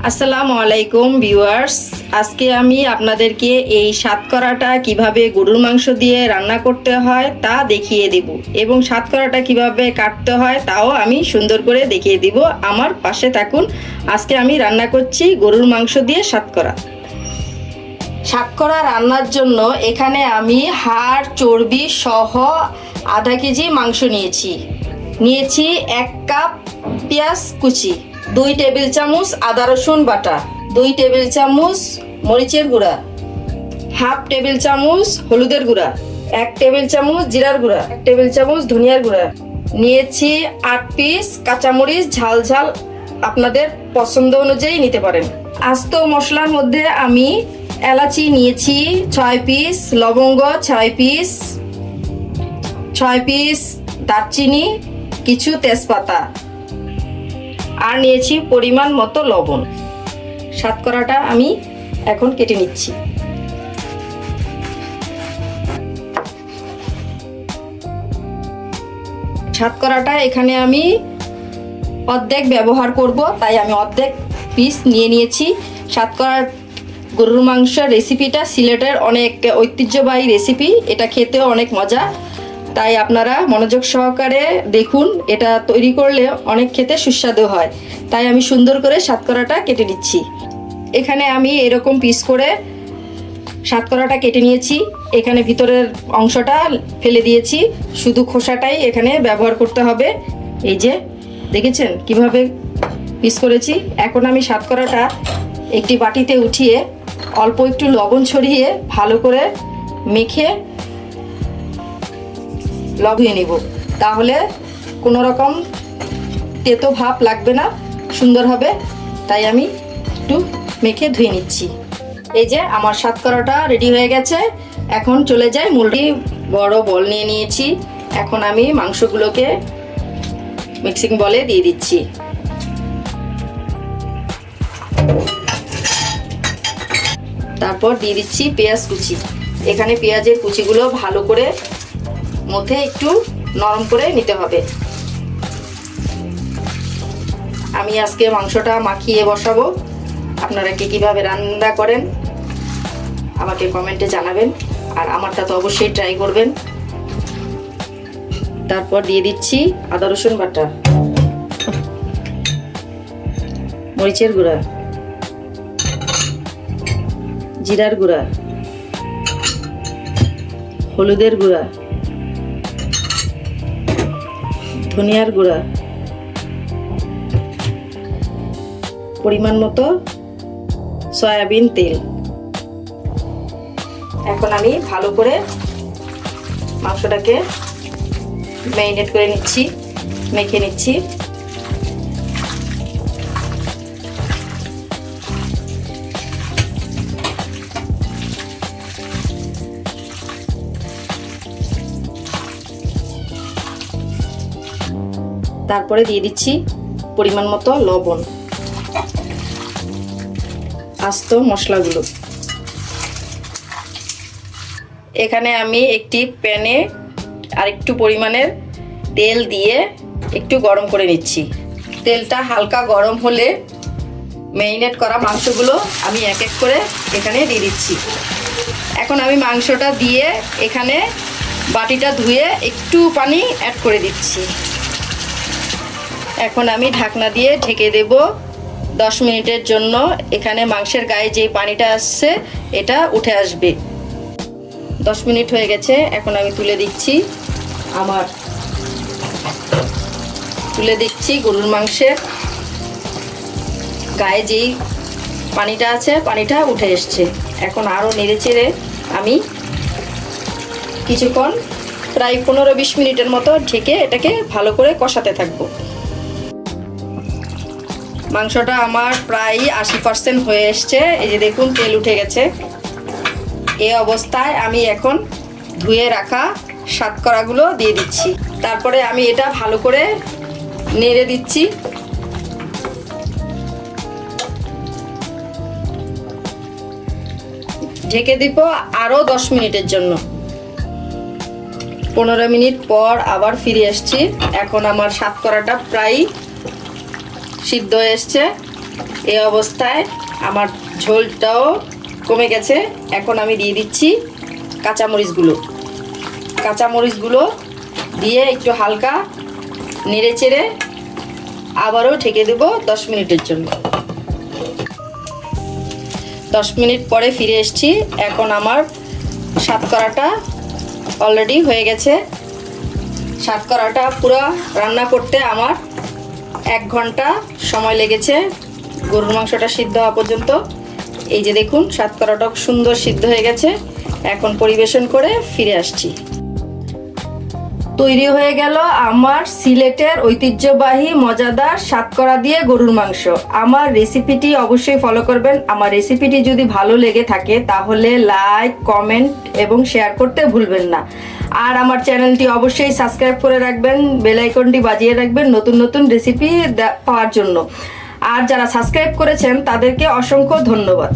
আসসালামু আলাইকুম ভিউয়ার্স, আজকে আমি আপনাদেরকে এই সাতকরাটা কিভাবে গরুর মাংস দিয়ে রান্না করতে হয় তা দেখিয়ে দেব এবং সাতকরাটা কিভাবে কাটতে হয় তাও আমি সুন্দর করে দেখিয়ে দিব। আমার পাশে থাকুন। আজকে আমি রান্না করছি গরুর মাংস দিয়ে সাতকরা। সাতকরা রান্নার জন্য এখানে আমি হাড় চর্বি সহ আধা কেজি মাংস নিয়েছি 1 কাপ পেঁয়াজ কুচি, 2 টেবিল চামচ আদা রসুন বাটা, 2 টেবিল চামচ মরিচের গুঁড়া, হাফ টেবিল চামচ হলুদের গুঁড়া, 1 টেবিল চামচ জিরার গুঁড়া, 1 টেবিল চামচ ধনিয়ার গুঁড়া। নিয়েছি 8 পিস কাঁচামরিচ, ঝাল ঝাল আপনাদের পছন্দ অনুযায়ী নিতে পারেন। আস্ত মশলার মধ্যে আমি এলাচি নিয়েছি 6 পিস, লবঙ্গ 6 পিস, 6 পিস দারচিনি, কিছু তেজপাতা, আর নিয়েছি পরিমাণ মতো লবণ। সাতকরাটা আমি এখন কেটে নিচ্ছি। সাতকরাটা এখানে আমি অর্ধেক ব্যবহার করব, তাই আমি অর্ধেক পিস নিয়ে নিয়েছি। সাতকরার গরুর মাংসের রেসিপিটা সিলেটের অনেক ঐতিহ্যবাহী রেসিপি, এটা খেতেও অনেক মজা, তাই আপনারা মনোযোগ সহকারে দেখুন। এটা তৈরি করলে অনেক খেতে সুস্বাদু হয়, তাই আমি সুন্দর করে সাতকরাটা কেটে নিচ্ছি। এখানে আমি এরকম পিস করে সাতকরাটা কেটে নিয়েছি। এখানে ভিতরের অংশটা ফেলে দিয়েছি, শুধু খোসাটাই এখানে ব্যবহার করতে হবে। এই যে দেখেছেন কিভাবে পিস করেছি। এখন আমি সাতকরাটা একটি বাটিতে উঠিয়ে অল্প একটু লবণ ছড়িয়ে ভালো করে মেখে লবণে নেব, তাহলে কোনো রকম তেতো ভাব লাগবে না, সুন্দর হবে। তাই আমি একটু মেখে ধুয়ে নিচ্ছি। এই যে আমার সাতকরাটা রেডি হয়ে গেছে। এখন চলে যাই মুলটি বড় বল নিয়ে নিয়েছি। এখন আমি মাংসগুলোকে মিক্সিং বলে দিয়ে দিচ্ছি। তারপর দিয়ে দিচ্ছি পেঁয়াজ কুচি। এখানে পেঁয়াজের কুচিগুলো ভালো করে মধ্যে একটু নরম করে নিতে হবে। আমি আজকে মাংসটা মাখিয়ে বসাবো। আপনারা কিভাবে রান্না করেন আমাকে কমেন্টে জানাবেন, আর আমারটা তো অবশ্যই ট্রাই করবেন। তারপর দিয়ে দিচ্ছি আদা রসুন বাটা, মরিচের গুঁড়া, জিরার গুঁড়া, হলুদের গুঁড়া, ধনিয়ার গুঁড়া, পরিমাণ মতো সয়াবিন তেল। এখন আমি ভালো করে মাংসটাকে ম্যারিনেট করে নিচ্ছি, মেখে নিচ্ছি। তারপরে দিয়ে দিচ্ছি পরিমাণ মতো লবণ, আস্ত মশলাগুলো। এখানে আমি একটি প্যানে আরেকটু পরিমাণের তেল দিয়ে একটু গরম করে নিচ্ছি। তেলটা হালকা গরম হলে ম্যারিনেট করা মাংসগুলো আমি এক এক করে এখানে দিয়ে দিচ্ছি। এখন আমি মাংসটা দিয়ে এখানে বাটিটা ধুয়ে একটু পানি অ্যাড করে দিচ্ছি। এখন আমি ঢাকনা দিয়ে ঢেকে দেব 10 মিনিটের জন্য। এখানে মাংসের গায়ে যেই পানিটা আসছে এটা উঠে আসবে। 10 মিনিট হয়ে গেছে। এখন আমি তুলে দিচ্ছি গরুর মাংসের গায়ে যেই পানিটা আছে পানিটা উঠে এসছে। এখন আরও নেড়ে চেড়ে আমি কিছুক্ষণ প্রায় 15-20 মিনিটের মতো ঢেকে এটাকে ভালো করে কষাতে থাকবো। মাংসটা আমার প্রায় 80% হয়ে এসছে। এই যে দেখুন তেল উঠে গেছে। এই অবস্থায় আমি এখন ধুয়ে রাখা সাতকরাগুলো দিয়ে দিচ্ছি। তারপরে আমি এটা ভালো করে নেড়ে দিচ্ছি। ঢেকে দিব আরও 10 মিনিটের জন্য। 15 মিনিট পর আবার ফিরে আসছি। এখন আমার সাতকরাটা প্রায় সিদ্ধ হয়ে এসছে। এই অবস্থায় আমার ঝোলটাও কমে গেছে। এখন আমি দিয়ে দিচ্ছি কাঁচামরিচগুলো দিয়ে একটু হালকা নেড়ে চেড়ে আবারও ঢেকে দেব 10 মিনিটের জন্য। 10 মিনিট পরে ফিরে এসেছি। এখন আমার সাতকরাটা অলরেডি হয়ে গেছে। সাতকরাটা পুরো রান্না করতে আমার 1 ঘন্টা সময় লেগেছে, গরুর মাংসটা সিদ্ধ হওয়া পর্যন্ত। এই যে দেখুন সাতকরাটা সুন্দর সিদ্ধ হয়ে গেছে। এখন পরিবেশন করে ফিরে আসছি। তৈরি হয়ে গেল আমার সিলেটের ঐতিহ্যবাহী মজাদার সাতকরা দিয়ে গরুর মাংস। আমার রেসিপিটি অবশ্যই ফলো করবেন। আমার রেসিপিটি যদি ভালো লেগে থাকে তাহলে লাইক, কমেন্ট এবং শেয়ার করতে ভুলবেন না। আর আমার চ্যানেলটি অবশ্যই সাবস্ক্রাইব করে রাখবেন, বেল আইকনটি বাজিয়ে রাখবেন নতুন নতুন রেসিপি পাওয়ার জন্য। আর যারা সাবস্ক্রাইব করেছেন তাদেরকে অসংখ্য ধন্যবাদ।